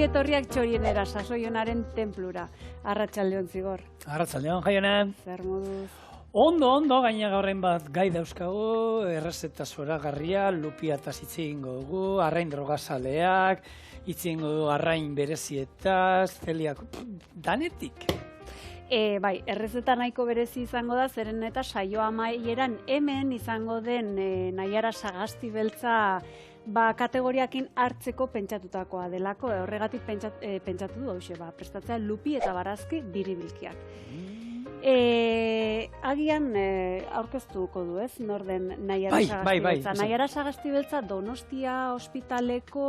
Ongi etorriak Txorienera, Sasoionaren tenplura. Arratsaldeon Zigor. Arratsaldeon, Jaione. Zer moduz? Ondo, gaina gaurren bat gai dauzkagu, errezeta zoragarria, lupia eta hitz egingo dugu, arrain drogazaleak, hitz egingo dugu arrain berezietaz, zeliak, danetik. Bai, errezeta nahiko berezi izango da, zeren eta saio amaieran hemen izango den Naiara Sagasti beltza kategoriakin hartzeko pentsatutakoa delako, horregatik pentsatu du hauxe, prestatzea lupi eta barazki biribilkiak. Agian aurkeztuko du, ez? Norden Naiara Sagasti beltza. Naiara Sagasti beltza Donostia ospitaleko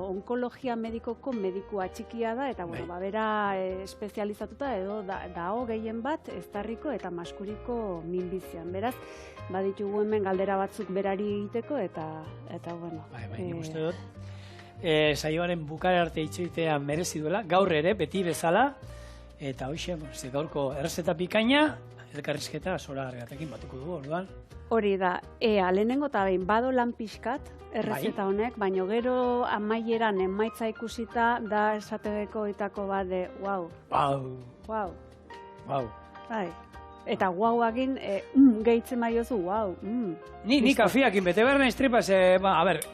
onkologia medikoko medikua txikia da, eta bera espezializatuta edo dago gehien bat eztarriko eta maskuriko minbizian. Beraz, baditugu hemen galdera batzuk berari egiteko, eta bueno. Nik uste dut, saioaren bukare arte itxoitea merezi duela, gaur ere, beti bezala, eta hoxe, gaurko errezeta bikaina, elkarrizketa zoragarriatekin batuko dugu, orduan. Hori da, lehenengo eta behin bado lan pixkat, errezeta honek, baina gero amaieran emaitza ikusita da esateko itako bat de, wow. Bai. Eta guauakin gehitzen maiozu, wow. Ni kafiakin bete behar nahi estripaz,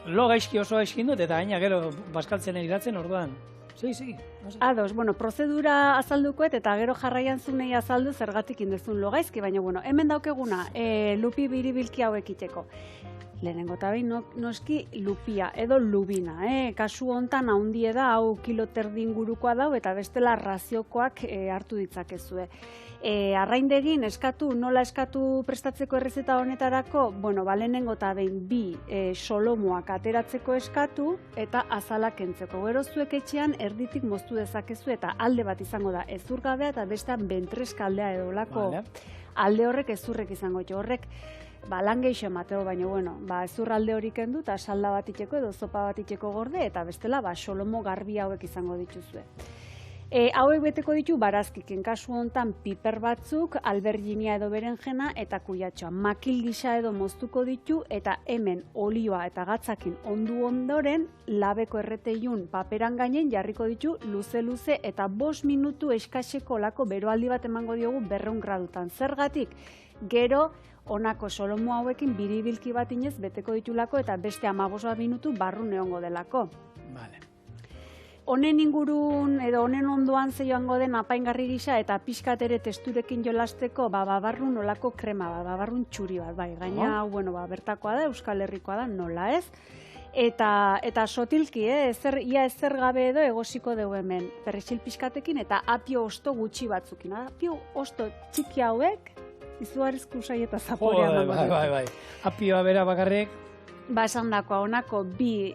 lo gaizki oso gaizkin dut, eta gaina gero baskaltzen egiratzen orduan. Sí. Ados, prozedura azaldukoet eta gero jarraian zunei azaldu zergatik indezun lo gaizki, baina hemen daukeguna lupi biribilki hauek iteko. Lehenengo eta behin noski lupia edo lubina. Kasu hontan haundie da, hau kilo terdi ingurukoa dau eta bestela raziokoak hartu ditzakezue. Arraindegin nola eskatu prestatzeko errezeta honetarako, lehenengo eta behin bi solomoak ateratzeko eskatu eta azalak kentzeko. Gero zuek etxean erditik moztu dezakezu eta alde bat izango da ezurgabea eta bestean bentreska aldea edo lako alde horrek ezurrek izango ditu. Horrek lan geixo emateo, baina ezur alde horik kendu eta salda bat itxeko edo zopa bat itxeko gorde eta bestela solomo garbi hauek izango dituzue. Hauek beteko ditu barazkiken, kasu hontan piper batzuk, alberginia edo berenjena eta kuyatxoa. Makil gisa edo moztuko ditu eta hemen olioa eta gatzakin ondoren labeko erreteiun paperan gainen jarriko ditu luze eta 5 minutu eskaseko lako beroaldi bat emango diogu 200 gradutan. Zergatik, gero honako solomo hauekin biribilki bat inez beteko ditulako eta beste 15 minutu barrun egongo delako. Honen ingurun edo honen ondoan zeioango den apaingarri gisa eta pixkat ere testurekin jolasteko babarrun olako krema bat, babarrun txuri bat, gaina hau bertakoa da, Euskal Herrikoa da, nola ez? Eta sotilki, ia ezer gabe edo egosiko dugu hemen, perrexil pixkatekin eta apio osto gutxi batzukin. Apio osto txiki hauek, izugarrizko usai eta zaporea nago. Bai. Apioa bera bakarrik. Esan dakoa, honako bi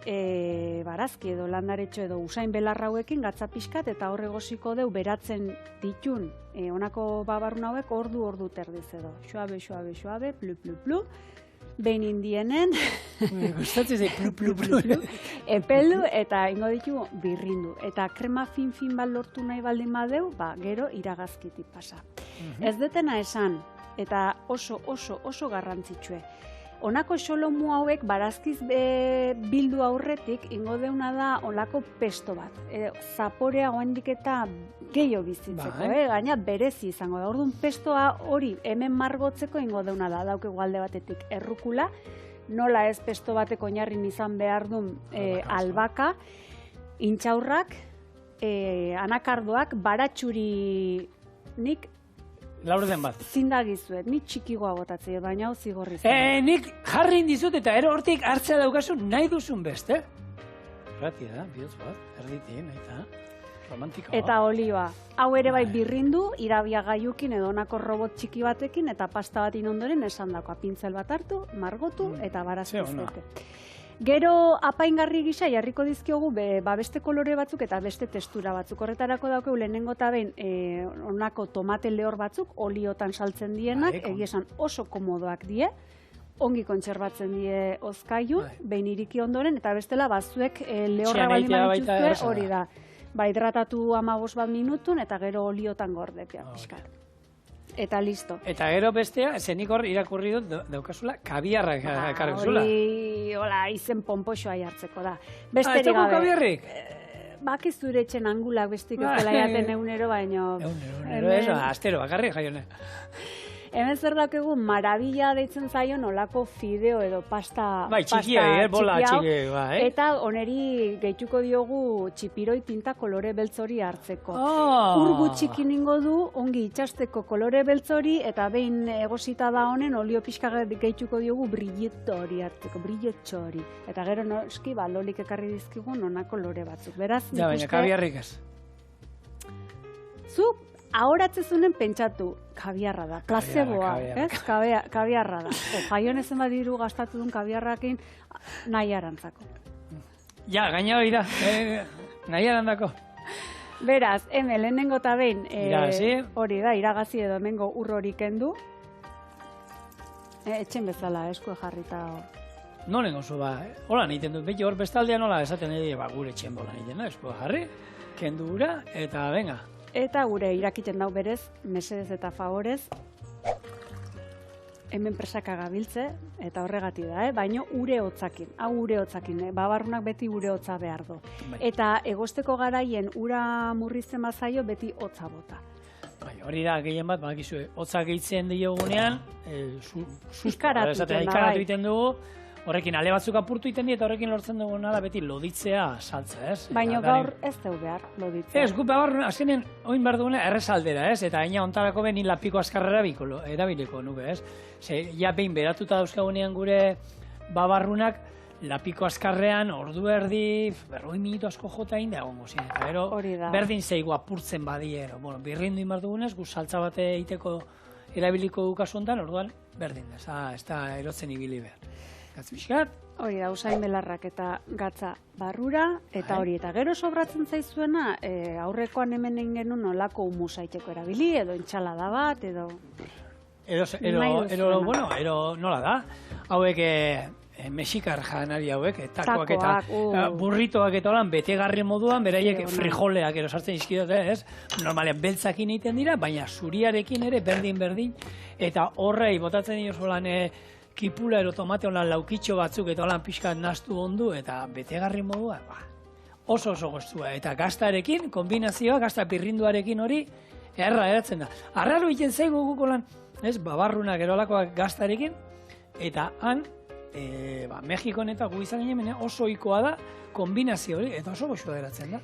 barazki edo landaretxo edo usain belarra hauekin gatza pixkat eta horre goziko deu beratzen ditun honako babarrun hauek ordu terdiz edo. Xoabe, plu, behin indienen, epeldu eta ingo ditu birrindu. Eta krema fin bat lortu nahi baldin badeu, gero iragazkitik pasa. Ez detena esan, eta oso garrantzitsue. Honako solomu hauek barazkiz bildu aurretik ingo deuna da olako pesto bat. Zaporea goendik eta gehiago bizitzeko, gaina berezi izango da. Orduan pestoa hori hemen margotzeko ingo deuna da, daukegu alde batetik errukula, nola ez pesto bateko oinarrin izan behar duen albaka, intxaurrak, anakardoak, baratxurinik, Laurden bat. Zindagizuet, nik txikigoa botatzea, baina hau zigorri zen. Nik jarri indizut eta ero hortik hartzea daukazu nahi duzun beste. Ratia da, bihotz bat, erditik, nahi eta romantikoa. Eta olioa. Hau ere bai birrindu, irabia gaiukin edo honako robot txiki batekin eta pasta batin ondoren esan dakoa. Pintzel bat hartu, margotu eta barazkizete. Gero apaingarri gisa jarriko dizkiogu beste kolore batzuk eta beste textura batzuk. Horretarako daukeu lehenengo eta behin honako tomate lehor batzuk, oliotan saltzen dienak, egiesan oso komodoak die, ongi kontserbatzen die ozkailu, behin iriki ondoren, eta bestela bazuek lehorra bali manituzue, hori da. Hidratatu 15 bat minutun eta gero oliotan gordepia pixkat. Eta listo. Eta gero bestea, zenik hor irakurri dut daukazula, kabiarra ekarri zula. Hori, izen pompoxoa jartzeko da. Besterik gabe. Kabiarrik? Baki zure etxen angulak bestik ez dela jaten egunero, baino... Egunero, ez, astero, bakarri jaione. Hemen zer daukegu, marabila deitzen zaion olako fideo edo pasta Txikia, bola txiki, bai. Eta oneri gehituko diogu txipiroi tinta kolore beltzori hartzeko. Ur gutxiki ningo du, ongi itxasteko kolore beltzori, eta behin egosita da honen, olio pixka gehituko diogu brilletto hori hartzeko, brilletxo hori. Eta gero noski, lolik ekarri dizkigun onako lore batzuk. Beraz, ja, baina kabiarrik ez. Zu, ahoratzezunen pentsatu, kabiarra da, placeboa, ez? Kabiarra da. Jaion ezen badiru gastatu duen kabiarrakin nahi arantzako. Ja, gaina hori da, nahi arandako. Beraz, hemen lehenengo eta behin, hori da, iragazi edo hemengo ur hori kendu. Etxen bezala, eskue jarrita hor. Nolengo zu, hola niten dut, beti hor bestaldean nola esaten edo, gure etxen bola niten, eskue jarri, kendu ura, eta venga. Eta gure irakiten dau berez, mesedez eta favorez, hemen presaka gabiltze, eta horregati da, baino ure hotzakin, hau ure hotzakin, babarrunak beti ure hotza behar du. Eta egosteko garaien ura murrizten bazaio beti hotza bota. Hori da, gehien bat, bakizue, hotza gehitzen diogunean, Ikaratu egiten dugu, horrekin ale batzuk apurtu iten eta horrekin lortzen duguna da beti loditzea saltza, ez? Baina gaur ez deu behar loditzea. Ez, gu behar, azkenen, oin behar duguna errezaldera, ez? Eta aina ontarako behin lapiko askarrera erabiliko nuke, ez? Ze, ja behin beratuta dauzkagunean gure babarrunak, lapiko askarrean, ordu erdi, 40 minutu asko jota inda egongo ziren. Eta gero, berdin zeigu apurtzen badiero. Bueno, birrindu inbar dugunez, gu saltza bate egiteko erabiliko dukazu ontan, orduan, berdin da, ez da erotzen ibili behar. Gatz pixkat. Hori da, usain belarrak eta gatza barrura, eta hori, eta gero sobratzen zaizuena, aurrekoan hemen egin genuen olako humusa iteko erabili, edo entxalada bat, edo... Ero, nola da? Hauek, mexikar janari hauek, takoak eta burritoak eta holan, betegarri moduan, beraiek frijoleak ero sartzen izkidote, ez? Normalean, beltzakin egiten dira, baina zuriarekin ere berdin, eta horrei botatzen dira zolan, kipula ero tomate holan laukitxo batzuk eta holan pixkat nastu ondu eta betegarri modua, oso goztua. Eta gaztarekin, kombinazioa, gazta pirrinduarekin hori, eratzen da. Arraro egiten zaigu guk holan, ez, babarrunak erolakoak gaztarekin, eta han, Mexikon eta gu izan ginen, oso ohikoa da, kombinazio hori, eta oso goztua eratzen da.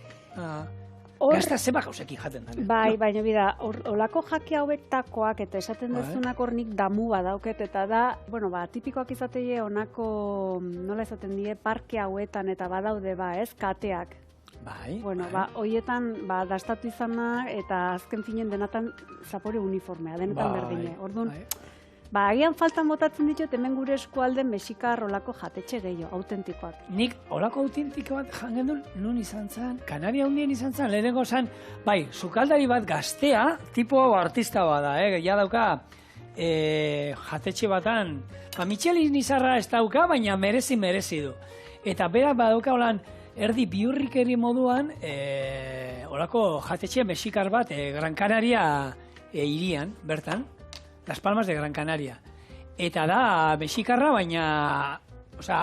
Gazta zeba gauzekin jaten da. Bai, baina bida, olako jaki hauek takoak eta esaten dezunak hor nik damu badauket, eta da, bueno, tipikoak izateie onako, nola esaten die, parke hauetan eta badaude, ez, kateak. Bai. Bueno, hoietan, dastatu izana eta azken finen denatan zapore uniformea, denetan berdine. Orduan, agian faltan botatzen ditut, hemen gure eskualden mexikar olako jatetxe gehiago, autentikoak. Nik olako autentiko bat jangen duen, nun izan zen, Kanaria hundien izan zen, lehenengo zen, sukaldari bat gaztea, tipo artista bat da, ja dauka jatetxe batan, Michelin izarra ez dauka, baina merezi du. Eta berak badauka holan, erdi biurrikeri moduan, olako jatetxe mexikar bat, Gran Canaria irian, bertan, Las Palmas de Gran Canaria. Eta da, mexikarra, baina,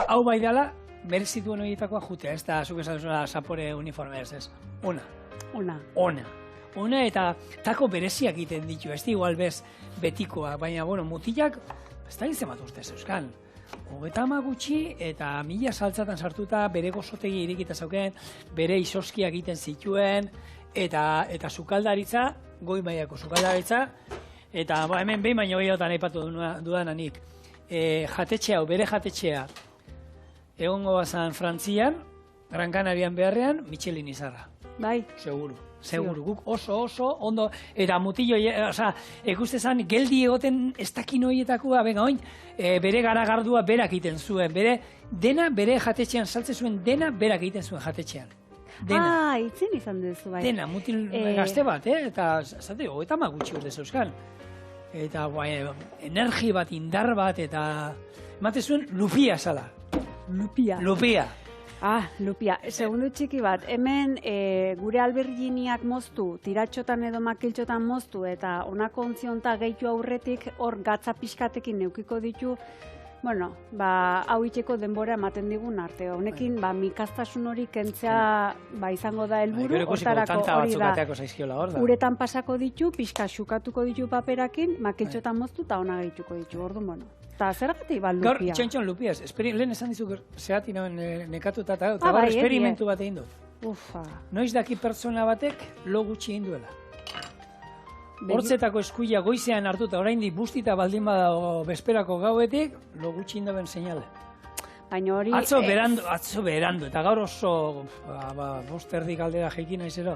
hau bai dela, merezituen horietakoa jutea, ez da, zuk esan zuen zapore uniforme ez. Ona, eta tako bereziak egiten ditu, ez da igual bez betikoa, baina, bueno, mutilak, ez da gizten bat urtez, euskan. 30 gutxi, eta 1000 saltzatan sartuta, bere gozotegi irikita zauken, bere izoskiak egiten zituen, eta sukaldaritza, goi mailako sukaldaritza, eta hemen behin baino gehiotan aipatu dudanik. Jatetxea, bere jatetxea, egongo bazan Frantzian, Gran Canarian beharrean, Michelin izarra. Bai. Seguru, guk oso ondo, eta mutillo, ekustezan, geldi egoten ez dakin horietakoa, oin, bere garagardua berak egiten zuen, bere jatetxean saltzen zuen, dena berak egiten zuen jatetxean. Itzen izan duzu, bai. Dena, mutil gazte bat, eta, zate, 30 gutxi urte zeuzkan. Eta, energi bat, indar bat, eta, emate zuen, lupia zala. Lupia. Lupia. Segundu txiki bat, hemen gure alberginiak moztu, tiratxotan edo makiltxotan moztu, eta honako ontzionta gehitu aurretik, hor gatza pixkatekin neukiko ditu, Bueno, hau itxeko denbora ematen digun arte. Honekin, mikaztasun hori kentzea izango da helburu, hortarako hori da. Uretan pasako ditu, pixka xukatuko ditu paperakin, maketxotan moztu eta ona gehituko ditu. Orduan, bueno. Eta zergatik lupia? Gaur, txontxon lupiaz. Lehen esan dizuk zehati nauen nekatuta eta gaur esperimentu bat egin dut. Noiz daki pertsona batek lo gutxi egin duela. Hortzetako eskuila goizean hartu eta oraindik bustita baldin badago bezperako gauetik, lo gutxi indaben seinale. Baina hori... Atzo berandu, eta gaur oso bosterdik aldera jeiki naizero.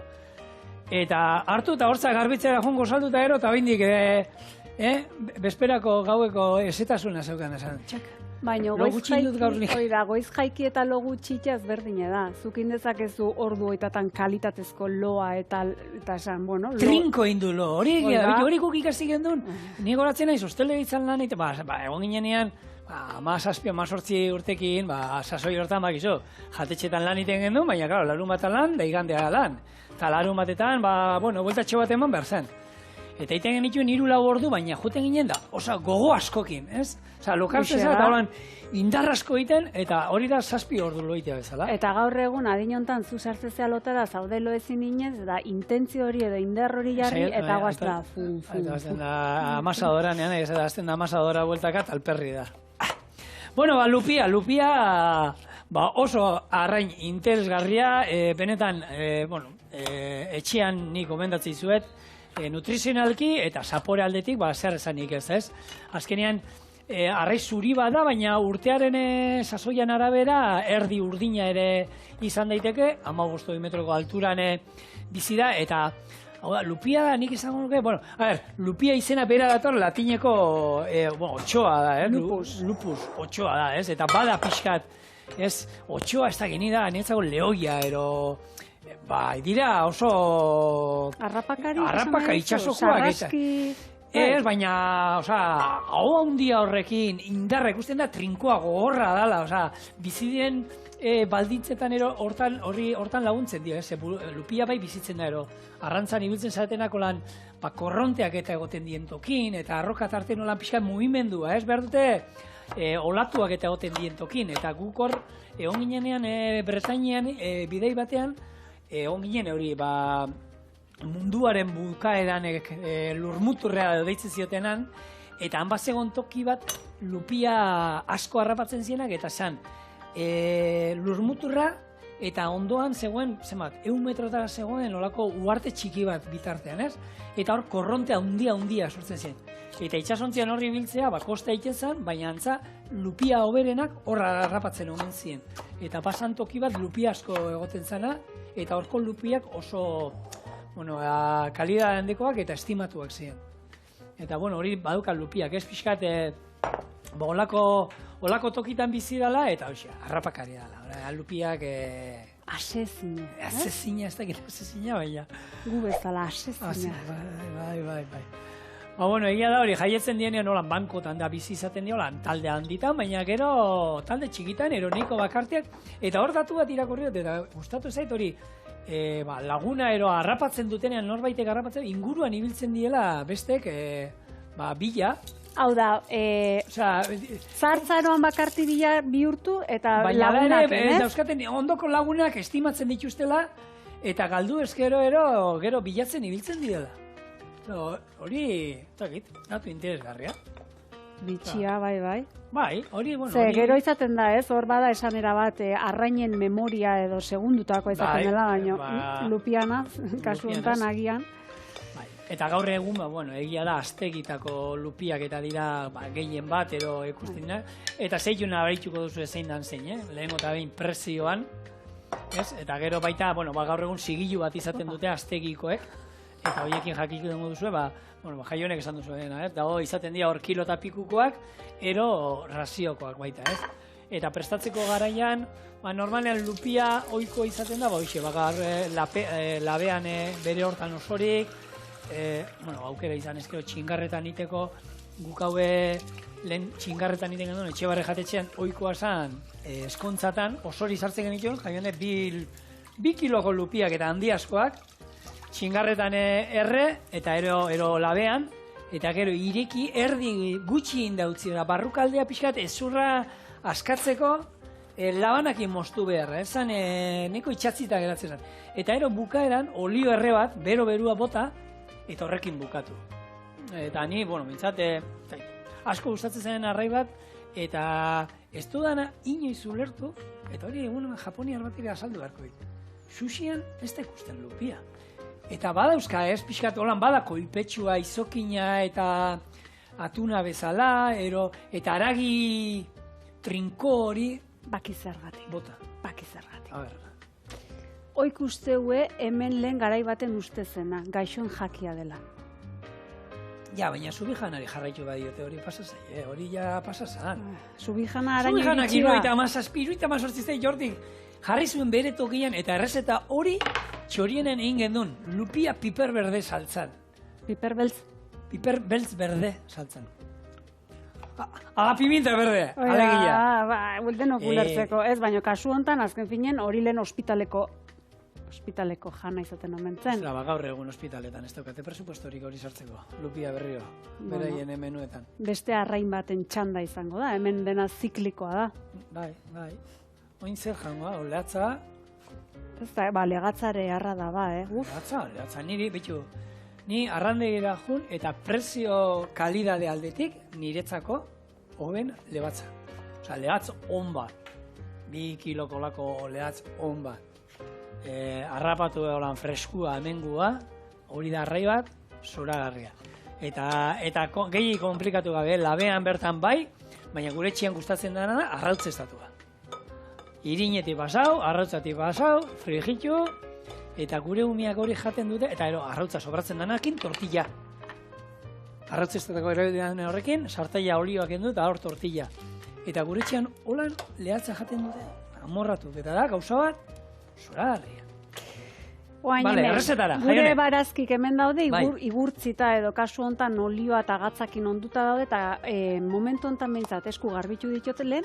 Eta hartu eta hortzak garbitzera jongo saldu eta ero, eta bindik bezperako gaueko esetasuna zeukan esan. Txak. Baina goiz jaiki eta lo gutxitea ezberdina da. Zukin dezakezu orduoitatan kalitatezko loa eta esan, bueno... Trinko indu lo, hori guk ikasi gendun. Ni goratzen naiz, hostelegitzan lan egiten, egon ginenean, 17-18 urtekin, sasoi hortan bakizu, jatetxetan lan egiten gendun, baina, klaro, larun bat lan, da igandea lan. Eta larun batetan, bueltatxo bat eman behar zen. Eta egiten genituen 3-4 ordu, baina juten ginen da, gogo askokin, ez? Osa, lokartzeza eta holan indar asko egiten, eta hori da 7 ordu loitea bezala. Eta gaur egun adin hontan zu sartzezea lotara zaudelo ezin inez, da intentzio hori edo indar hori jarri, eta guazta Eta azten da amasadora, azten da amasadora bueltaka, talperri da. Bueno, lupia oso arrain interesgarria, benetan, etxean nik gomendatzen zuet, nutrizionalki eta zapore aldetik zer esanik ez. Azkenean, arraiz zuri bada, baina urtearen sasoian arabera erdi urdina ere izan daiteke, 15 metroko alturan bizi da, eta lupia da, nik izango nuke, lupia izena bera dator latineko otxoa da, lupus otxoa da, eta bada pixkat, otxoa ez da geni da, niretzako lehoia, dira oso... Arrapaka itxasokoak. Ez, baina, hau handia horrekin, indarra ikusten da, trinkoa gogorra dala, bizidien baldintzetan hortan laguntzen dio, lupia bai bizitzen da, arrantzan ibiltzen zaretenako lan, korronteak eta egoten dien tokin, eta arroka tarten olan pixka mugimendua, behar dute, olatuak eta egoten dien tokin, eta guk hor, egon ginenean, Bretainian, bidei batean, egon ginen hori, munduaren bukaeran lurmuturrea deitzen ziotenan, eta han bazegon toki bat lupia asko harrapatzen zienak, eta zan, lurmuturra, eta ondoan zegoen, 100 metrotara zegoen olako uarte txiki bat bitartean, ez? Eta hor korronte handia sortzen zen. Eta itxasontzian horri biltzea, kosta egiten zen, baina antza lupia oberenak horra harrapatzen omen ziren. Eta pasan toki bat lupia asko egoten zena, eta horko lupiak oso kalidad handekoak eta estimatuak ziren. Eta hori badukan lupiak, ez pixkat, olako tokitan bizi dela, eta harrapakari dela. Lupiak... Asezina. Asezina, ez dakit asezina, baina. Gu bezala, asezina. Bai. Egia da hori, jaietzen dienean holan bankotan da bizi izaten diolan, talde handitan, baina gero talde txikitan, eroniko bakartiak, eta hor datu bat irakurri dut, eta gustatu zait hori, laguna harrapatzen dutenean, norbaitek harrapatzen, inguruan ibiltzen diela bestek, bila. Hau da, zartzaroan bakarti bihurtu eta lagunak, ez? Dauzkaten ondoko lagunak estimatzen dituztela, eta galdu ezkero gero bilatzen ibiltzen direla. Hori, datu interesgarria. Bitxia, bai. Bai, hori, gero izaten da, ez? Hor bada esanera bat, arrainen memoria edo segundutako izaten dela, baina lupiana, kasu honetan agian. Eta gaur egun, egia da, aztegitako lupiak eta dira gehien bat edo ikusten dira. Eta zeituna barituko duzu zein dan zein, lehenko eta behin prezioan. Eta gero baita, gaur egun sigilu bat izaten dute aztegikoek. Eta horiekin jakiko dugu duzu, jaionek esan duzu, eta izaten dira hor kilo eta pikukoak, ero raziokoak baita, ez? Eta prestatzeko garaian, normalean lupia ohiko izaten da, labean bere hortan osorik, aukera izan ezkero txingarretan iteko, guk haue lehen txingarretan iten genuen, Etxebarri jatetxean ohikoa zan eskontzatan, osori sartzen genituen, jaionek 2 kiloko lupiak eta handi askoak, txingarretan erre, eta ero labean, eta gero ireki erdi gutxi indautzi, barrukaldea pixkat ezurra askatzeko labanakin moztu beharra, esan neko itxatzita geratzen zen. Eta gero bukaeran olio erre bat, bero-berua bota, eta horrekin bukatu. Eta ni, mintzat, asko gustatzen zen arrai bat, eta ez dudana inoiz ulertu, eta hori egun japoniar bat ere azaldu beharko dit. Sushian ez da ikusten lupia. Eta badauzka ez, pixkat holan bada koipetsua, izokina eta atuna bezala, eta aragi trinko hori... Baki zergatik. Bota. Baki zergatik. A ber. Oik usteue hemen lehen garai baten ustezena, gaixoen jakia dela. Ja, baina Subijanari jarraitu badiote hori pasazai, hori ja pasazan. Subijana araño Subijanak iritsi iruita mazortzizte jortik jarri zuen bere tokian eta errezeta hori txorienen egin gendun, lupia piper berde saltzan. Piper beltz. Piper beltz berde saltzan. Ala pimienta berde, alegia. Denok ulertzeko, ez, baina kasu hontan azken finen hori lehen ospitaleko jana izaten omen zen. Gaur egun ospitaletan ez daukate presupuestorik hori sartzeko, lupia berriro, beraien menuetan. Beste arrain baten txanda izango da, hemen dena ziklikoa da. Bai. Oin zer jangoa, lehatza... Ez da, legatzare harra da ba, Lehatza, niri, bitu, ni arrandegira jun eta prezio kalidade aldetik niretzako hoben lebatza. Osa, lehatz on bat, 2 kiloko lako lehatz on bat. Arrapatu egolan freskua, amengua, hori da arrai bat, zoragarria. Eta gehi komplikatu gabe, labean bertan bai, baina gure txian gustatzen dena da, arrautzezatua. Irinetik pasau, arrautzatik pasau, frijitu, eta gure umiak hori jaten dute, eta arrautza sobratzen denakin, tortilla. Arrautzezatako erabidean horrekin, sartaia olioak endu eta hor tortilla. Eta gure txian holan lehatza jaten dute, amorratu, eta da, gauza bat, zoragarria. Errezetara, gure barazkik hemen daude, igurtzita edo kasu hontan olioa eta gatzakin onduta daude, eta momentu hontan behintzat esku garbitu ditotelen,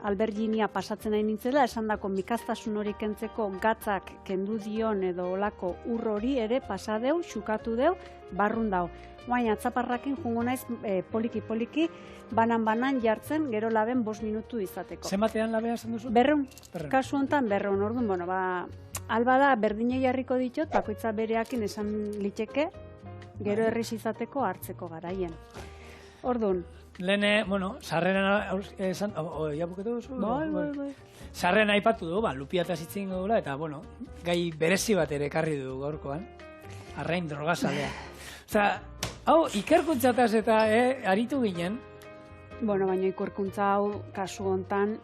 alberginia pasatzen nahi nintzela, esandako mikaztasun hori kentzeko gatzak kendu dion edo olako ur hori ere pasadeu, xukatu deu, barrun dau. Baina atzaparrakin jungo naiz poliki-poliki, banan-banan jartzen, gero laben 5 minutu izateko. Zenbatean labea esan duzu? 200. Kasu hontan 200. Orduan, alba da, berdine jarriko ditut, bakoitza bereakin esan liteke, gero erriz izateko hartzeko garaien. Orduan. Lehen, sarreren esan, jabuketu duzu? Bai. Sarreren aipatu du, lupia eta zitzen dugula, eta, gai berezi bat ere ekarri du gaurkoan. Arrain drogazalea. Osa, hau, ikerkuntzataz eta aritu ginen. Baina ikerkuntza hau kasu hontan...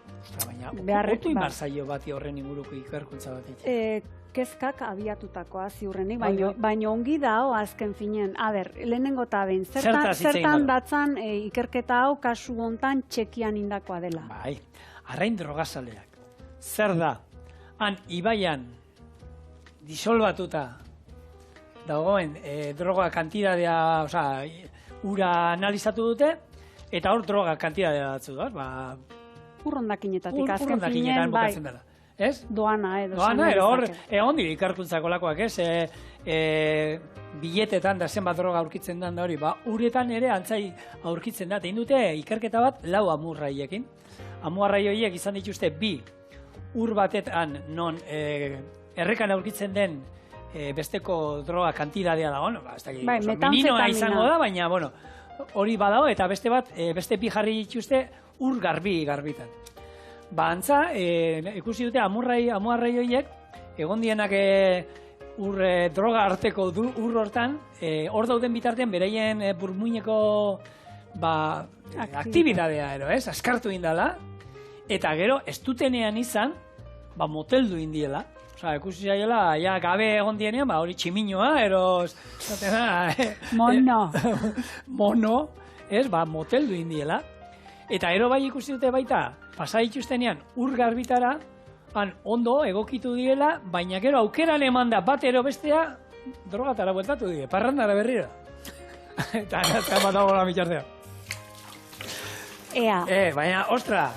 Baina, otu inbarzaio bati horren inguruko ikerkuntza bat itxe. Kezkak abiatutakoa ziurrenik, baina ongi da hau azken finen. Lehenengo eta behin, zertan datzan ikerketa hau kasu hontan Txekian indakoa dela. Bai, arrain drogazaleak. Zer da, han ibaian disolbatuta dagoen droga kantidadea, ura analizatu dute, eta hor droga kantidadea datzu da, urrondakinetatik, azken finen, bai, ez? Doana, hor, egon dira ikerkuntzako lakoak, ez? Biletetan da zenbat droga aurkitzen da hori, uretan ere antzai aurkitzen da, egin dute ikerketa bat 4 amurraiekin. Amurrai horiek izan dituzte 2 ur batetan non errekan aurkitzen den besteko droga kantidadea dago, mininoa izango da, baina, hori badao, eta beste 2 jarri dituzte ur garbitan. Antza, ikusi dute amurrai horiek, egon dienak droga arteko ur hortan, hor dauden bitartean beraien burmuineko aktibidadea, askartu indala, eta gero, ez dutenean izan, moteldu indiela. Osa, ikusi zaiela, gabe egon dienean, hori tximinoa, mono, moteldu indiela. Eta ero bai ikusi dute baita, pasa dituztenean ur garbitara, ondo egokitu diela, baina gero aukeran eman da bat ero bestea, drogatara bueltatu die, parrandara berriro. Eta nazkan bat dago la mitxartea. Ea. Baina, ostra,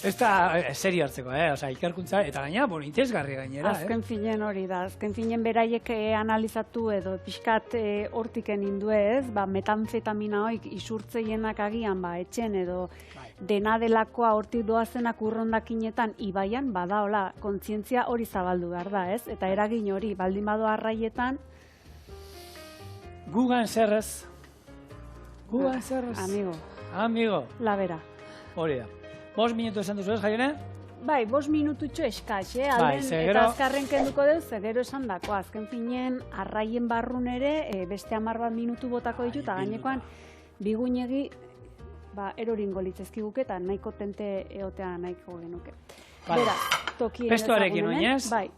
Ez da serio hartzeko, Osa, ikerkuntza, eta gaina, interesgarri gainera, Azken finen hori da, azken finen beraiek analizatu edo pixkat hortiken indue ez, metanfetamina hoik isurtzeienak agian, etxen edo dena delakoa hortik doazenak urrondakinetan ibaian, badaola, kontzientzia hori zabaldu behar da, ez? Eta eragin hori, baldin badoa arraietan... Gugan zerrez. Gugan zerrez. Amigo. Labera. Hori da. 5 minutu esan duzu ez, Jaione? Bai, 5 minututxo eskaz, eta azkarren kenduko dut, zegero esan dako, azken finen, arraien barrun ere, beste 10 minutu botako ditu, eta gainekoan, bigunegi, eroringo litzezkiguke, eta nahiko tente eotea nahiko genuke. Bera, tokien pestoarekin oinez? Bai.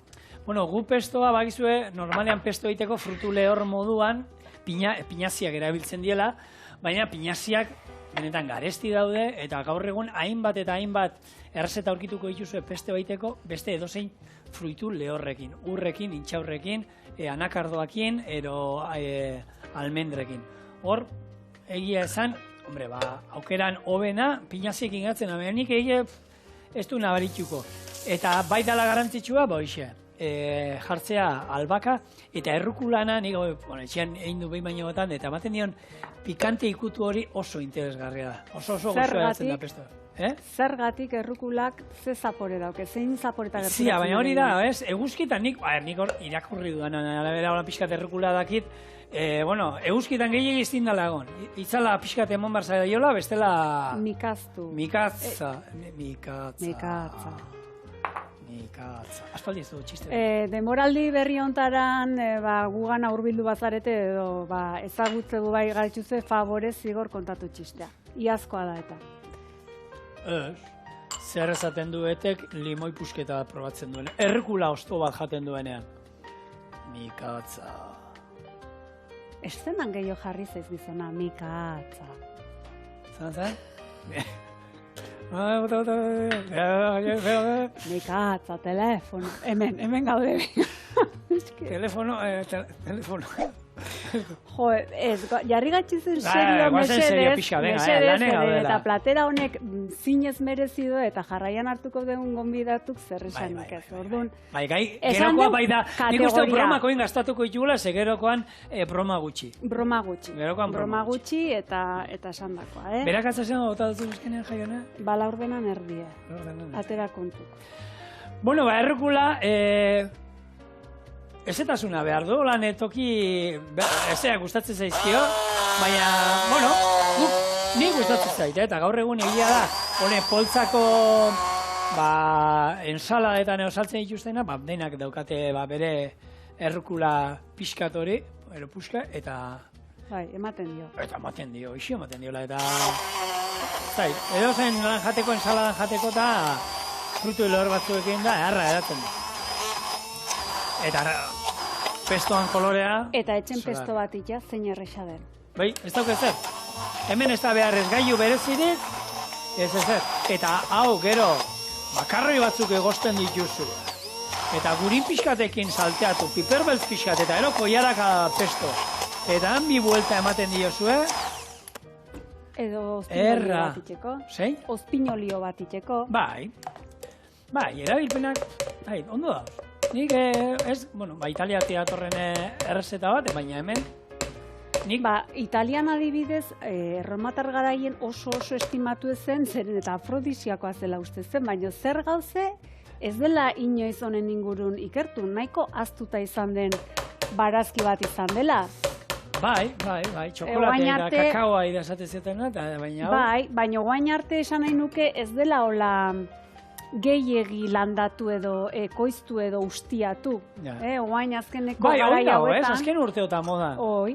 Bueno, gu pestoa, bagizue, normalean pesto egiteko frutu lehor moduan, pinaziak erabiltzen diela, baina pinaziak benetan garesti daude, eta gaur egun hainbat eta hainbat errezeta aurkituko dituzue peste baiteko, beste edozein fruitu lehorrekin, urrekin, intxaurrekin, anakardoakin, edo almendrekin. Hor, egia esan, aukeran hobena, pinaziekin gatzen, nik egia ez du nabarituko. Eta bai dala garantzitsua, hoxe, jartzea albaka, eta errukulana, nik etxean egin du behin baino batan, eta ematen dion pikante ikutu hori oso interesgarria da. Oso gozoratzen da pesto. Zergatik errukulak ze zapore dauke, zein zaporeta gertzen? Zia, baina hori da, eguzkitan nik hor irakurri dudan, alabera pixkat errukula dakit, eguzkitan gehiagik iztin dala egon. Itzala pixkat emon barza daiola, bestela... Mikaztu. Mikatza. Aspaldi ez du txiste. Demoraldi berri hontaran gugan aurbildu bazarete edo ezagutzegu bai gaitzuze favorez zigor kontatu txistea. Iazkoa da eta. Zer esaten duetek limoi pusketa probatzen duen. Errukula osto bat jaten duenean. Mikatza. Eszenan gehiago jarri zaiz gizona, mikatza. Zan? Mikatza, telefono. Hemen gaude. Telefono. Jo, jarri gatxizen serio mesedez, eta platera honek zinez merezido eta jarraian hartuko dugun gonbidatuk zer esanik ez. Orduan, gerokoa bai da, nik uste bromakoin gastatuko itugula, ze gerokoan broma gutxi. Broma gutxi eta esan dakoa, Berak atzazen gota dut zuzkenean, Jaione? Bala ordenan erdie, atera kontuk. Bueno, errukula... Ezetasuna behar du, lan toki ezeak gustatzen zaizkio, baina, ni gustatzen zait, eta gaur egun egia da, hone poltsako ensaladetan eosaltzen dituztena, denak daukate bere errukula pixkat hori, puska, eta... Bai, ematen dio. Eta ematen dio, eta... Edo zen lan jateko, ensaladan jateko, eta frutu lehor batzuekin da, erra eratzen da. Eta pestoan kolorea... Eta etxen pesto bat ita, zein erresa den. Bai, ez dauk ezer. Hemen ez da behar ez gailu berezirik, ez ezer. Eta hau, gero, bakarroi batzuk egosten dituzu. Eta gurin pixkatekin salteatu, piperbeltz pixkat, eta ero koiaraka pesto. Eta han bi buelta ematen diozue. Edo ozpinolio bat itxeko. Zein? Ozpinolio bat itxeko. Bai, erabilpenak, ondo da. Nik Italia teatorren errezeta bat, baina hemen... Italian adibidez, erromatar garaien oso estimatu ezen, zeren eta afrodisiakoa zela uste zen, baina zer gauze ez dela inoiz honen ingurun ikertu, nahiko aztuta izan den barazki bat izan dela. Bai, txokolate eta kakaoa idazate zetena, baina... Bai, baina guain arte esan nahi nuke ez dela hola... gehiegi landatu edo ekoiztu edo ustiatu. Oain azkeneko garai hauetan. Azken urteota moda. Oi.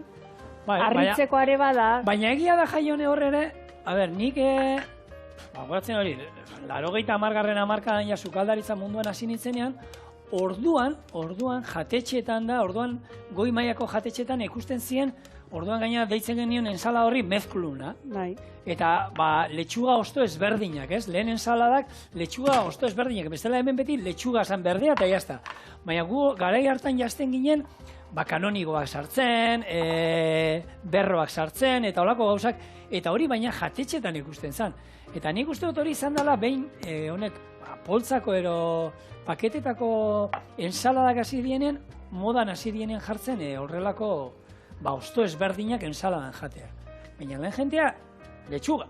Arritzeko are bada. Baina egia da Jaione horrere, nik, goratzen hori, 80. hamarkadan ja sukaldaritza munduan hasi nintzenean, orduan jatetxeetan da, orduan goi mailako jatetxeetan ikusten ziren, orduan gaina deitzen genion ensala horri mezkluna. Bai. Eta letxuga osto ezberdinak, ez? Lehen ensaladak letxuga osto ezberdinak. Bestela hemen beti letxuga zan berdea eta jazta. Baina gu garai hartan jazten ginen kanonikoak sartzen, berroak sartzen, eta holako gauzak, eta hori baina jatetxetan ikusten zen. Eta nik uste dut hori izan dela behin, honek, poltsako ero paketetako ensaladak hasi dienen, modan hasi dienen jartzen horrelako hosto ezberdinak ensaladan jatea. Baina lehen jentea, letxuga.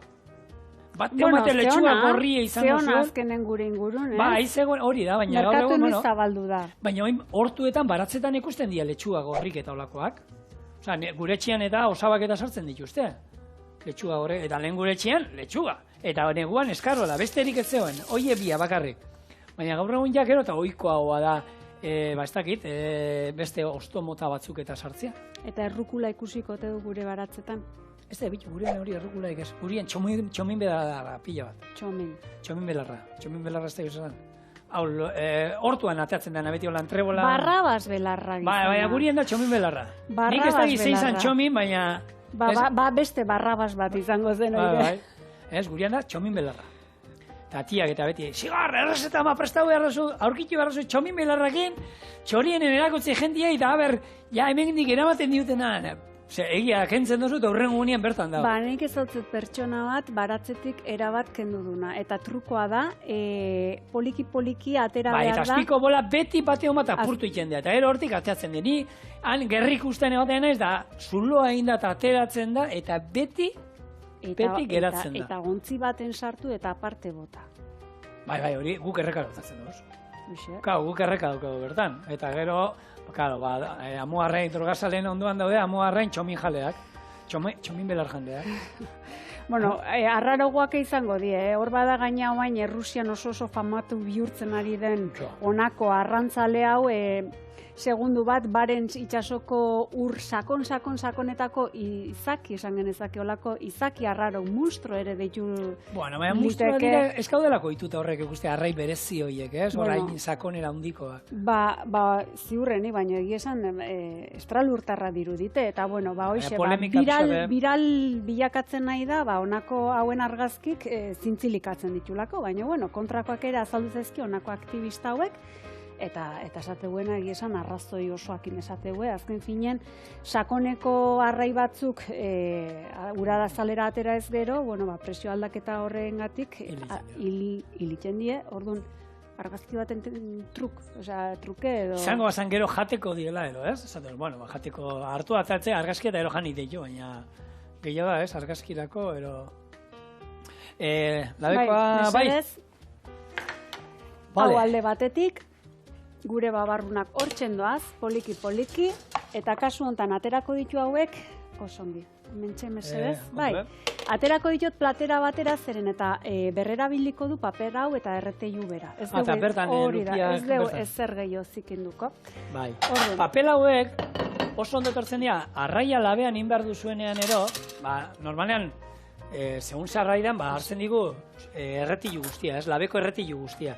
Bate letxuga gorria izango zuen. Zeona azkenen gure ingurun, Aizegoen hori da, baina gaur egun, merkatu zabaldu da. Baina hortuetan, baratzetan ikusten dira letxuga gorrik eta olakoak. Osa, gure etxean eta osabak eta sartzen dituzte. Letxuga horrek, eta lehen gure etxean, letxuga. Eta neguan eskarrola, besterik ez zegoen, oie bia bakarrik. Baina gaur egun jakero eta ohikoa da, ez dakit, beste osto mota batzuk eta sartzea. Eta errukula ikusiko ote du gure baratzetan? Ez da, bitu, gurean hori errukulaik ez. Gurien txomin belarra pila bat. Txomin belarra ez da gizaren. Hau, hortuan ateatzen dena, beti holan trebola... Barrabas belarra gizana. Baina gurien da txomin belarra. Nik ez da gizan txomin, baina... Beste barrabas bat izango zen hori. Ez, gurian da, txomin belarra. Eta tiak eta beti, zigar, errezeta ma prestau beharrazu, aurkitu beharrazu txomin belarrakin, txorienen erakutzi jendia, eta haber, ja, hemen dik eramaten diutena. Egia, kentzen dozu, eta hurren gunean bertan dago. Nik ez hautzet pertsona bat, baratzetik erabat kendu duna. Eta trukoa da, poliki-poliki atera behar da. Eta azpiko bola beti bateo bat apurtu iten da. Eta gero hortik ateatzen den. Ni, han gerrik usten egoten ez da, zuloa egin da eta ateratzen da, eta beti geratzen da. Eta gontzi baten sartu eta aparte bota. Bai, hori guk erreka dutatzen duz. Guk erreka dukagu bertan. Eta gero, amuarrein drogazalen onduan daude, amuarrein txomin jaleak. Txomin belar jandeak. Bueno, arraroguak izango die, hor bada gaina oain Errusian oso famatu bihurtzen ari den honako arrantzale hau, segundu bat, Barents itsasoko ur sakonetako izaki, esan genezake olako, izaki arraro, monstro ere deitu liteke. Bueno, baina monstrua dira eskaudelako ituta horrek ikuste, arrai berezi horiek, orain sakonera hundikoak. Ziurreni, baina egia esan estralurtarra dirudite, eta bueno, hoxe, viral bilakatzen nahi da, honako hauen argazkik zintzilikatzen ditulako, baina bueno, kontrakoak ere azaldu zaizki honako aktivista hauek, eta esateguena egia esan arrazoi osoakin esategue, azken finen, sakoneko arrai batzuk urada zalera atera ez gero, presio aldaketa horrengatik hilitzen die, orduan, argazki baten truke edo... Izango bazan gero jateko diela edo, ez? Esaten, jateko hartu atatzea argazki eta ero jani deio, baina gehiago da, ez? Argazkirako, ero... Labekoa, bai! Hau alde batetik, gure babarrunak hortzen doaz, poliki-poliki, eta kasu hontan aterako ditu hauek, osongi, mentxe mesedez, bai, aterako ditut platera batera zeren eta berrerabiliko du paper hau eta erreteilu bera. Eta bertan lukiak... Ez dugu ezer gehiago zikinduko. Bai, papel hauek oso ondo etortzen dira, arraia labean inbar duzuenean ero, normalean, segun zarraidan, hartzen digu erretilu guztia, labeko erretilu guztia.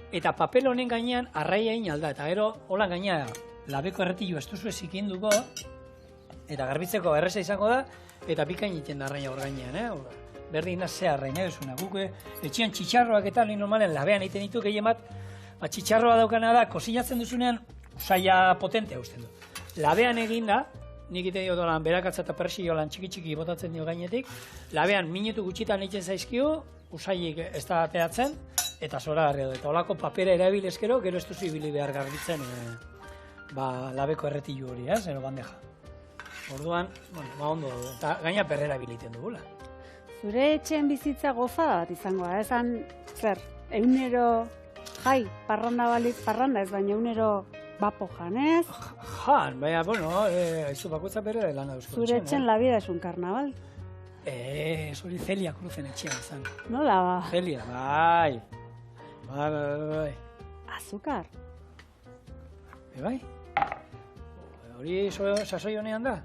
Eta papel honen gainean arraia egin alda, eta gero holan gainea labeko erretilu ez duzu ezikinduko, eta garbitzeko erreza izango da, eta bikain iten da arraia hor gainean, berdin da ze arraina duzuna. Guk etxean txitxarroak eta normalen labean egiten ditu gehien bat, txitxarroa daukana da, kozinatzen duzunean, usaila potente hausten du. Labean egin da, nik ite dio dolan berakatza eta persio lan txiki-txiki botatzen dio gainetik, labean minutu gutxitan egiten zaizkiu, usailik ez da ateatzen, eta zora garria du. Eta holako papera erabilezkero, gero ez duzu ibili behar garbitzen labeko erretilu hori, ero bandeja. Orduan, ondo, eta gaina perrera biliten dugula. Zure etxeen bizitza goza bat izango da, esan zer, egunero jai, parranda balitz, parranda ez, baina egunero bapo janez. Jan, baina, aizu bakutza bere lan dauzko. Zure etxen la vida es un carnaval. Hori Celia Cruzen etxean zan. Nola ba? Celia, bai. Azukar. Bai? Hori sasoi honean da?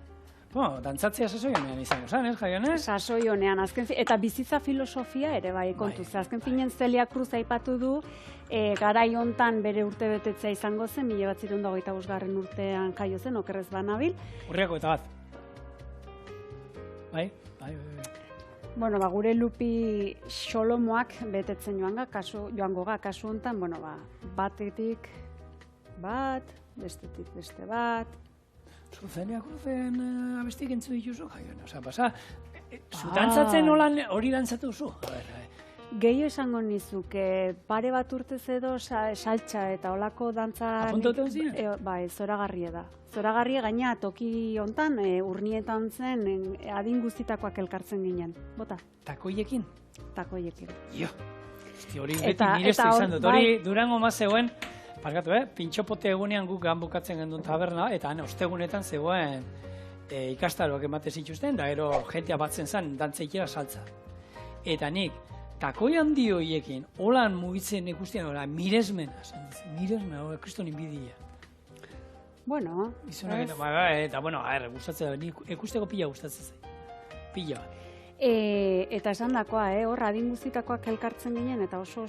Dantzatzea sasoi honean izango zan, ez, jaionez? Sasoi honean, eta bizitza filosofia ere bai kontuz. Azken finen Celia Cruz aipatu du, garai hontan bere urte betetzea izango zen, 1925 urtean jaio zen, okerrez banabil. Urriako eta bat. Bai. Bueno, gure Lupi Xolomoak betetzen joango ga, kasu hontan, batetik bat, bestetik beste bat, Celia Cruzen abestik entzu dituzu, oza, pasa, zu dantzatzen hori dantzatu zu? Gehiago esango nizuke, pare bat urtez edo saltxa eta olako dantza... Apuntatu ziren? Bai, zoragarria da. Zoragarria gaina toki hontan, urnietan zen, adin guztitakoak elkartzen ginen. Bota? Takoiekin? Takoiekin. Jo, hori beti mirestu izan dut. Hori Durango ma zegoen, parkatu, pintxopote egunean guk bukatzen gendun taberna, eta ostegunetan zegoen ikastaroak emate zituzten, da gero jentea batzen zen dantzaikera saltza. Eta nik, takoi handi horiekin, holan mugitzen ikusten, miresmena, kriston inbidia. Bueno, eta, gustatzen da, ikusteko pila gustatzen zait. Pila. Eta esan dakoa, hor adin guztitakoak elkartzen ginen, eta oso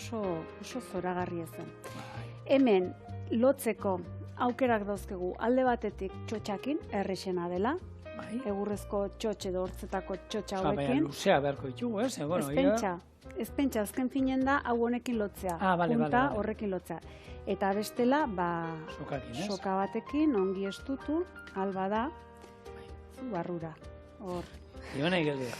zoragarria zen. Hemen, lotzeko aukerak dauzkegu alde batetik txotxakin, errexena dela, egurrezko txotx edo hortzetako txotxa hauekin. Luzea beharko ditugu, Ez pentsa, azken finen da, hau honekin lotzea. Punta horrekin lotzea. Eta bestela, soka batekin, ongi estutu, alba da, barrura. Hor. Iona igeldia.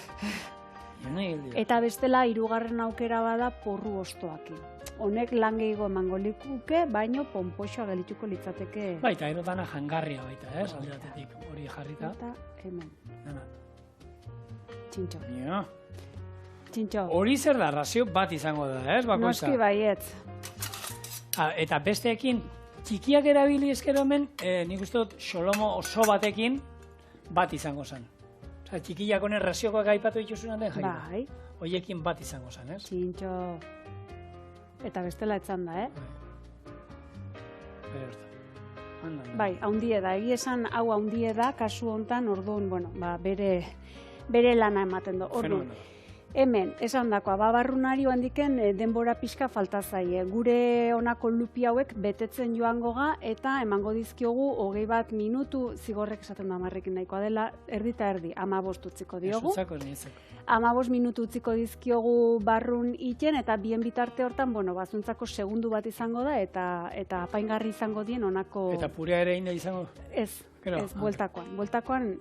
Eta bestela, hirugarren aukera bada porru ostoakin. Honek lan gehiago emango likuke, baino ponpoxoa gelituko litzateke. Baita, erotana jangarria baita, aldeatetik hori jarrita. Eta hemen. Txintxo. Txintxo. Hori zer da, razio bat izango da, bakoitza? Noski baietz. Eta besteekin, txikiak erabili ezkero hemen, nik uste dut xolomo oso batekin bat izango zen. Osa, txikiak honen raziokoak aipatu dituzunan den jaira. Bai. Hoiekin bat izango zen, ez? Txintxo. Eta bestela etzan da, Bai, haundie da. Egi esan hau haundie da, kasu hontan, orduan, bere lana ematen du. Orduan, hemen, esan dakoa, babarrunari handiken denbora pixka falta zaie. Gure honako lupi hauek betetzen joango ga, eta emango dizkiogu 21 minutu, zigorrek esaten da marrekin nahikoa dela, erdi eta erdi, 15 utziko diogu. 15 minutu utziko dizkiogu barrun iten, eta bien bitarte hortan, bazuntzako segundu bat izango da, eta apaingarri izango dien honako... Eta purea ere inda izango? Ez, bueltakoan. Bueltakoan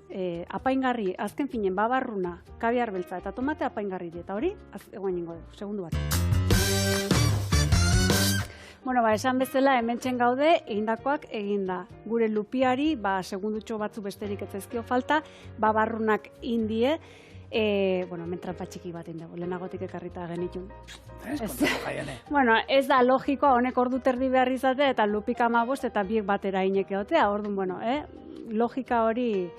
apaingarri, azken finen, babarruna, kabiar beltza eta tomate apaingarri, eta hori, egoen ingo dugu, segundu bat. Esan bezala, hementxen gaude, egindakoak eginda. Gure lupiari, segundutxo batzu besterik ez zaizkio falta, babarrunak indie, hemen trampa txiki bat indago, lehenagotik ekarrita genitun. Ez da logikoa, honek ordu terdi behar izate, eta lupik 15 eta biek batera inek egotea, orduan, logika hori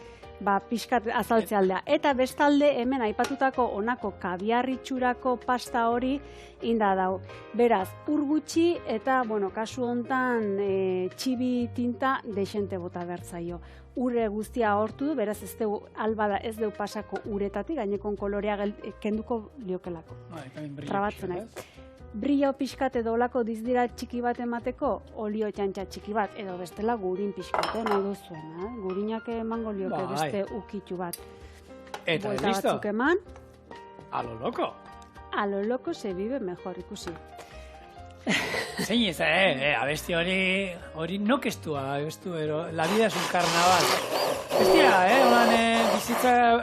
pixkat azaltzea aldea. Eta bestalde hemen aipatutako honako kabiarritxurako pasta hori inda dau. Beraz, ur gutxi eta, kasu hontan txibi tinta deixente bota bertzaio. Ure guztia hortu du, beraz ez deu albada ez deu pasako uretatik, gainekon kolorea kenduko liokelako. Trabatzen nahi. Brillo pixkat edo olako dizdira txiki bat emateko, olio txantxa txiki bat, edo bestela gurin pixkat, nahi duzuena. Gurinak emango lioke beste ukitu bat. Eta listo. Buelta batzuk eman. A lo loco. A lo loco se vive mejor, ikusi. Zein ez, abesti hori nokestua, la vida es un carnaval. Ez dira, holan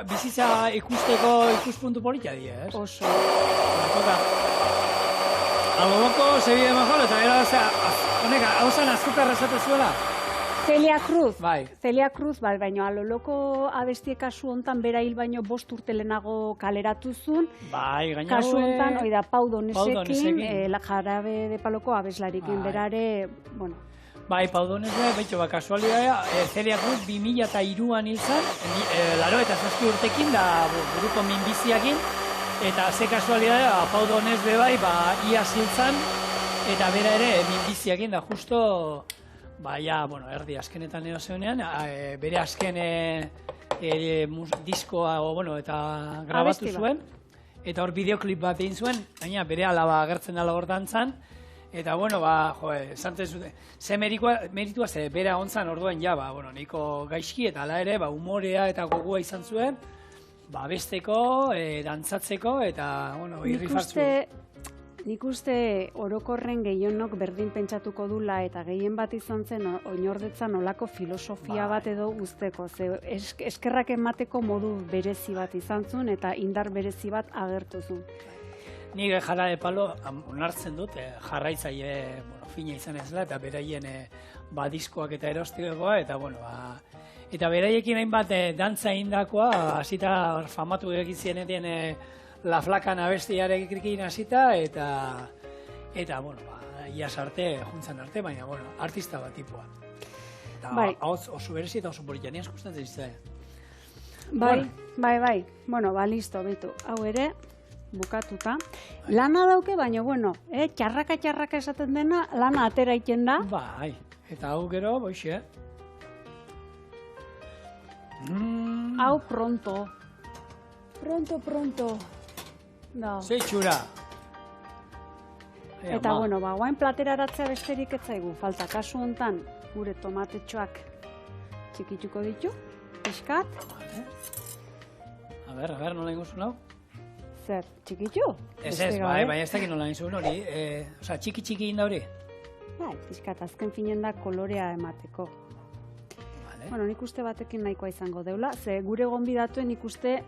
bizitza ikusteko ikuspuntu polita dira, ez? Oso. A lo loco se vive mejor, eta gero, honek, hau zen azkukarra esatu zuela? Celia Cruz. Bai. Celia Cruz, baina a lo loco abestie kasu hontan bera hil baino 5 urte lehenago kaleratu zuen. Bai, gaina kasu hontan, oida, Pau Donesekin, la jarabe de paloko abeslarikin berare, Bai, Pau Donesek, betxo, kasualidadea, Celia Cruz 2003an hil zen, 87 urtekin, da buruko minbiziakin, eta ze kasualidadea, Pau Dones bebai, ia ziltzan, eta bera ere minbiziakin, da justo, erdi azkenetan ero zeunean, bere azken diskoa, eta grabatu zuen, eta hor bideoklip bat egin zuen, baina bere alaba agertzen dala hor dantzan, eta, esante zuten, ze meritua ze bera ontzan orduan nahiko gaizki, eta ala ere, umorea eta gogua izan zuen, besteko, dantzatzeko, eta, irrifartzu. Nik uste orokorren gehienok berdin pentsatuko dula eta gehien bat izan zen oinordetzan olako filosofia bat edo usteko. Ze eskerrak emateko modu berezi bat izan zuen eta indar berezi bat agertu zuen. Nik Jara de Palo onartzen dut, jarraitzaile fina izan ezela eta beraien diskoak eta erostegoa eta eta beraiekin hainbat dantza indakoa hasita famatu egizien La Flaca abestiarekin hasita eta iaz arte, juntzan arte, baina artista bat tipua. Eta oso berezi eta oso politia, niaz gustatzen izan. Bai. Listo, bitu. Hau ere, bukatuta. Lana dauke, baina, txarraka esaten dena, lana atera iten da. Bai, eta hau gero, boixe. Hau pronto. Pronto. No. Zeitxura. Eta, guain plateraratzea besterik ez zaigu. Falta kasu hontan gure tomatetxoak txikituko ditu. Piskat. A ber, nola ingo zuen hau? Zer, txikitu? Ez, baina ez dakit nola ingo zuen hori. Osa, txiki inda hori? Bai, piskat, azken finen da kolorea emateko. Nik uste batekin nahikoa izango deula. Ze gure gonbidatuen nik uste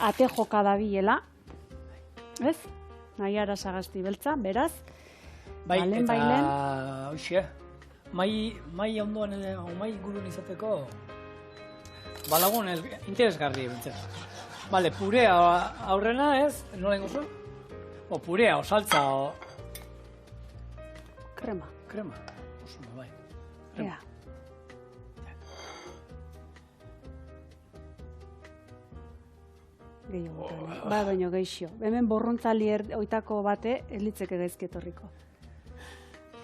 ate joka dabilela, ez? Naiara Sagasti beltza, beraz. Bailen. Hoxe, mai ondoan, mai gurun izateko, balagun interesgarri bintzen. Bale, purea aurrena, ez? Nola ingozu? Purea, saltza, Krema. Oso, bai. Ea. Baina geixo. Hemen borrontzali oitako bate, ez litzeke gaizketorriko.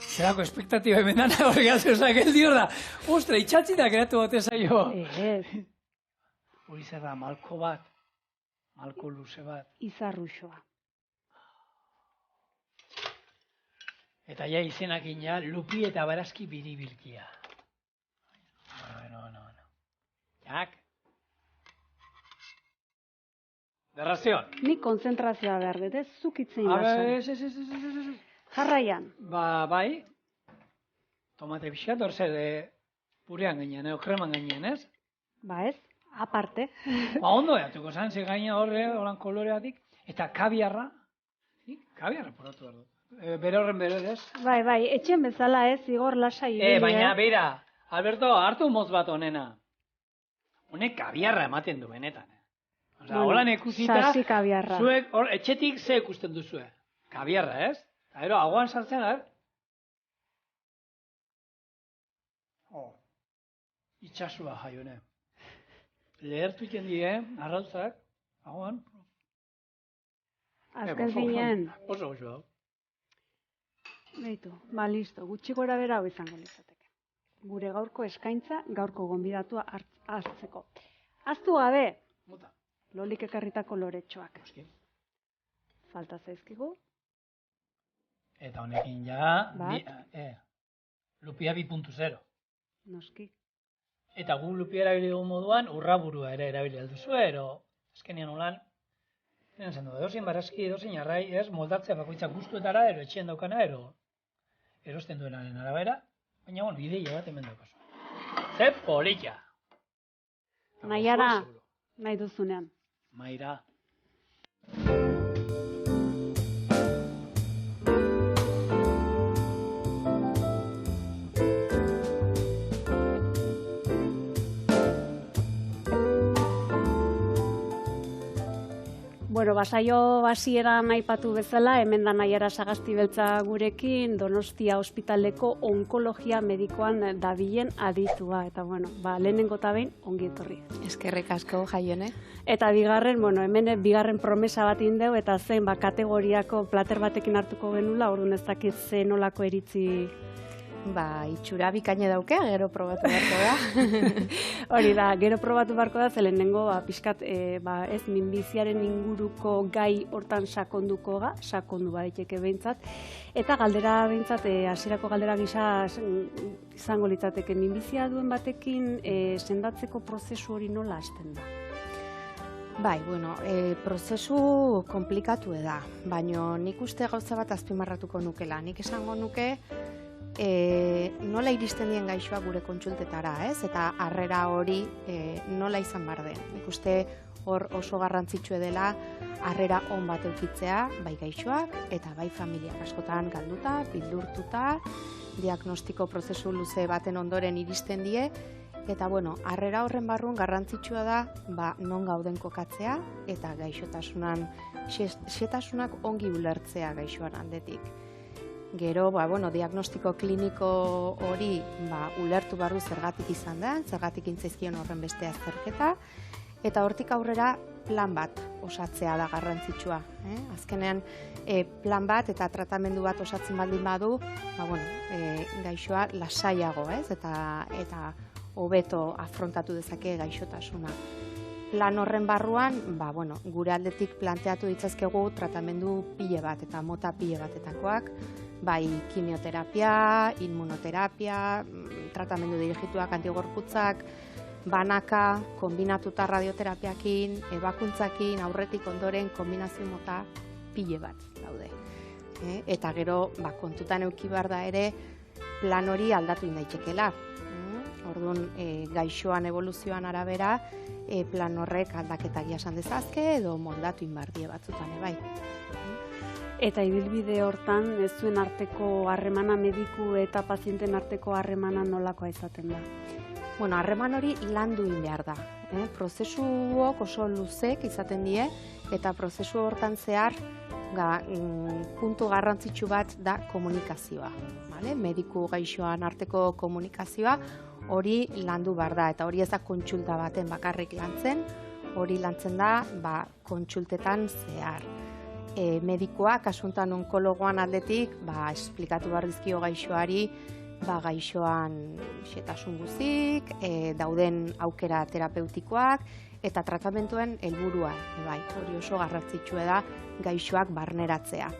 Zerako espektatiba hemen dana hori gazioza, geldi hor da. Ostra, itxatzita geratu bate zaio. Hori zer da, malko luze bat. Izarruxoa. Eta ja izenakin ja, Lupi eta Barazki biribilkia. No. Jak. Derrazioan. Nik konzentrazioa behar dut, ez zukitzen basan. Ez. Jarraian. Bai. Tomate pixkat, orze purean gainean, kreman gainean, ez? Ez, aparte. Ondo eatuko zan, ze gaina horre, holan koloreatik. Eta kabiarra. Kabiarra poratu behar dut. Bere horren bere, ez? Bai, etxen bezala ez, igor lasai. Baina, beira, Alberto, hartu motz bat honena. Honek kabiarra ematen du benetan. Holan ikusita, zuek etxetik ze ikusten duzue. Kabiarra, ez? Eta gero, aguan sartzen, itxasua jaione. Lehertu iten die, arrautzak, aguan. Azken zinen. Oso hau. Beitu, listo, gutxi gora bera hau izango litzateke. Gure gaurko eskaintza, gaurko gonbidatua hartzeko. Aztu gabe, lolik ekarritako loretxoak. Falta zaizkigu. Eta honekin ja, Lupia 2.0. Noski. Eta gu Lupia erabili dugu moduan, urraburua ere erabili alduzu, azkenian holan, zen du, edozein Barazki, edozein arrai, ez, moldatzea bakoitzak gustuetara, etxean daukana, erosten duenaren arabera, baina, ideia bat hemen daukazu. Ze polita! Naiara, nahi duzunean. Maira. Saio hasieran aipatu bezala, hemen da Naiara Sagasti beltza gurekin, Donostia ospitaleko onkologia medikoan dabilen aditua. Eta lehenengo eta behin, ongi etorri. Eskerrik asko, Jaione. Eta bigarren, hemen bigarren promesa bat indeu, eta zen kategoriako plater batekin hartuko genula, orduan ez dakit zen nolako eritzi. Itxura bikaina dauke, gero probatu beharko da. Hori da, gero probatu beharko da, ze lehenengo, pixkat, ez minbiziaren inguruko gai hortan sakondu baditeke behintzat. Eta galdera behintzat, hasierako galdera gisa izango litzateke, minbizia duen batekin sendatzeko prozesu hori nola hasten da? Bai, bueno, prozesu komplikatu da, baina nik uste gauza bat azpimarratuko nukela. Nik esango nuke nola iristen dien gaixoak gure kontsultetara, ez? Eta harrera hori nola izan behar den. Nik uste hor oso garrantzitsue dela harrera on bat eukitzea, bai gaixoak eta bai familiak askotan galduta, bildurtuta, diagnostiko prozesu luze baten ondoren iristen die, eta bueno, harrera horren barruan garrantzitsua da non gauden kokatzea eta gaixotasunan xetasunak ongi ulertzea gaixoan aldetik. Gero, diagnostiko kliniko hori ulertu barru zergatik izan da, zergatik intzaizkion horren beste azterketa, eta hortik aurrera plan bat osatzea da garrantzitsua. Azkenean, plan bat eta tratamendu bat osatzen baldin badu, gaixoa lasaiago, eta hobeto afrontatu dezake gaixotasuna. Plan horren barruan, gure aldetik planteatu ditzazkegu tratamendu pile bat eta mota pile batetakoak, bai kimioterapia, immunoterapia, tratamendu dirigituak antigorputzak, banaka, kombinatuta radioterapiakin, ebakuntzakin, aurretik ondoren kombinazio mota pile bat daude. Eta gero, kontutan eduki behar da ere, plan hori aldatu indaitekela. Orduan, gaixoan evoluzioan arabera, plan horrek aldaketak jasan dezazke edo moldatu inbardie batzutan, bai. Eta ibilbide hortan, ez zuen arteko harremana, mediku eta pazienten arteko harremana nolakoa izaten da? Bueno, harreman hori landu egin behar da. Prozesuok oso luzek izaten die, eta prozesu hortan zehar puntu garrantzitsu bat da komunikazioa. Mediku gaixoan arteko komunikazioa hori landu behar da, eta hori ez da kontsulta baten bakarrik lantzen, hori lantzen da kontsultetan zehar. Medikoak, kasuntan onkologoan aldetik, esplikatu behar dizkio gaixoari, gaixoan xetasun guzik, dauden aukera terapeutikoak, eta tratamentuen helburua, hori oso garrantzitsue da gaixoak barneratzea.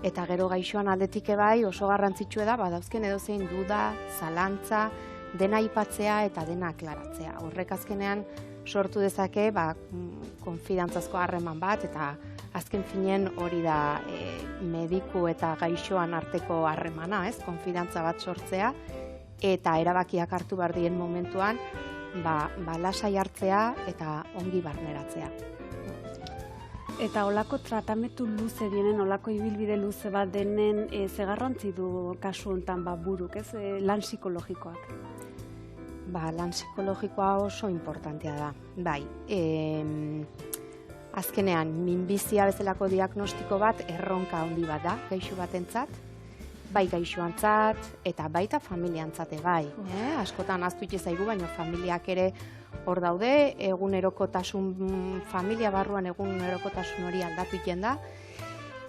Eta gero gaixoan aldetik oso garrantzitsue da, dauzken edozein duda, zalantza, dena aipatzea eta dena aklaratzea. Horrek azkenean sortu dezake konfidantzazko harreman bat, eta azken finen hori da mediku eta gaixoan arteko harremana, konfidantza bat sortzea, eta erabakiak hartu behar dien momentuan, lasai hartzea eta ongi barneratzea. Eta olako tratamendu luze dienen, olako ibilbide luze bat denen, ze garrantzi du kasu honetan buruk, lan psikologikoak? Lan psikologikoa oso importantea da, bai. Azkenean, minbizia bezalako diagnostiko bat erronka handi bat da, gaixo batentzat, bai gaixoantzat eta baita familiantzate bai. Askotan ahaztu zaigu, baina familiak ere hor daude, familia barruan egunerokotasun hori aldatu egiten da.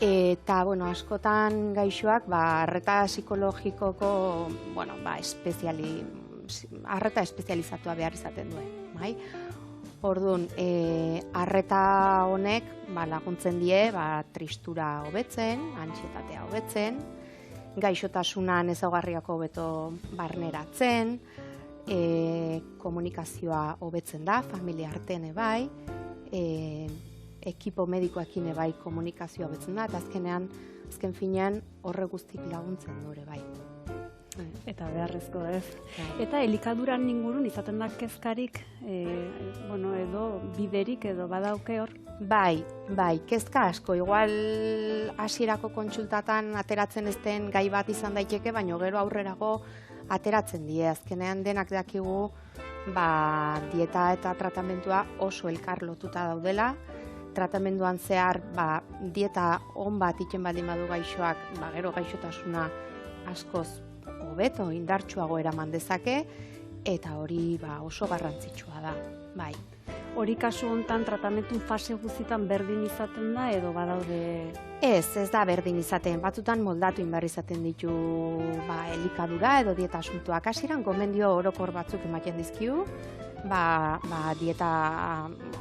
Eta, askotan gaixoak, arreta psikologikoko, arreta espezializatua behar izaten duen. Orduan, arreta honek laguntzen die tristura hobetzen, antsietatea hobetzen, gaixotasunan ezaugarriak hobeto barneratzen, komunikazioa hobetzen da, familia artean bai, ekipo medikoekin bai komunikazioa hobetzen da, eta azken finean horre guztik laguntzen dure bai. Eta beharrezko ez. Eta elikaduran ingurun izaten da kezkarik, edo biderik edo badauke hor? Bai, kezka asko. Igual hasierako kontsultatan ateratzen ez den gai bat izan daiteke, baina gero aurrerago ateratzen die. Azkenean denak dakigu dieta eta tratamentua oso elkar lotuta daudela. Tratamenduan zehar dieta on bat iten baldin badu gaixoak, gero gaixotasuna askoz hobeto indartsuago eraman dezake, eta hori oso garrantzitsua da, bai. Hori kasu honetan tratamentu fase guztietan berdin izaten da edo badaude? Ez da berdin izaten, batzutan moldatu inbar izaten ditu elikadura edo dieta asuntuak. Hasieran gomendio orokor batzuk ematen dizkiu, dieta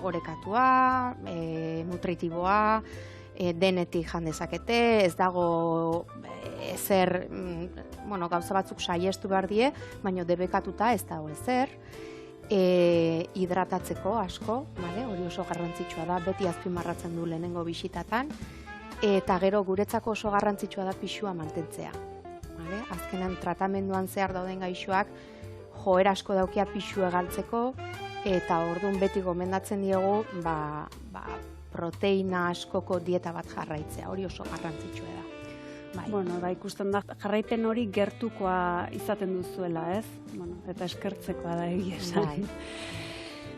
orekatua, nutritiboa, denetik jan dezakete, ez dago ezer, gauza batzuk saiestu behar die, baina debekatuta ez dago ezer. hidratatzeko asko, bale? Hori oso garrantzitsua da, beti azpimarratzen du lehenengo bisitatan, eta gero guretzako oso garrantzitsua da pixua mantentzea. Bale? Azkenan tratamenduan zehar dauden gaixoak joera asko daukia pixu egaltzeko, eta orduan beti gomendatzen diogu proteina askoko dieta bat jarraitzea, hori oso garrantzitsua da. Bai. Bueno, ikusten da jarraipen hori gertukoa izaten duzuela, ez? Bueno, eta eskertzekoa da egia esan. Bai.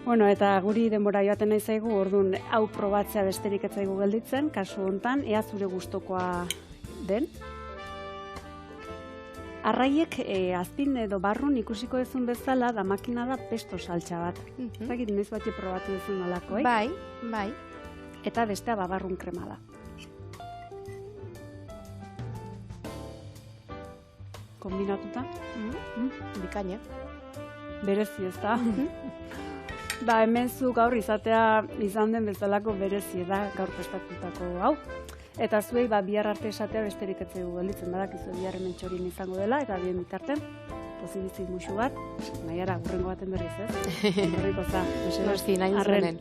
Bueno, eta guri denbora joaten nahi zaigu, orduan hau probatzea besterik ez zaigu gelditzen, kasu hontan, ea zure gustokoa den. Arraiek azpin edo barrun ikusiko duzun bezala, da makina da pesto saltsa bat. Ez dakit noiz bati probatu duzun alako, Bai, bai. Eta bestea barrun krema da. Kombinatuta. Bikaina. Berezi ez da. Hemen zu gaur izatea izan den bezalako berezi da gaur prestatutako hau. Eta zuei bihar arte esatea besterik ez zaigu gelditzen badakizu bihar hemen txorin izango dela, eta bien bitartean pozibizik musu bat, nahiara, hurrengo baten berriz, ez? Horriko za, Noski, nahi zuenen.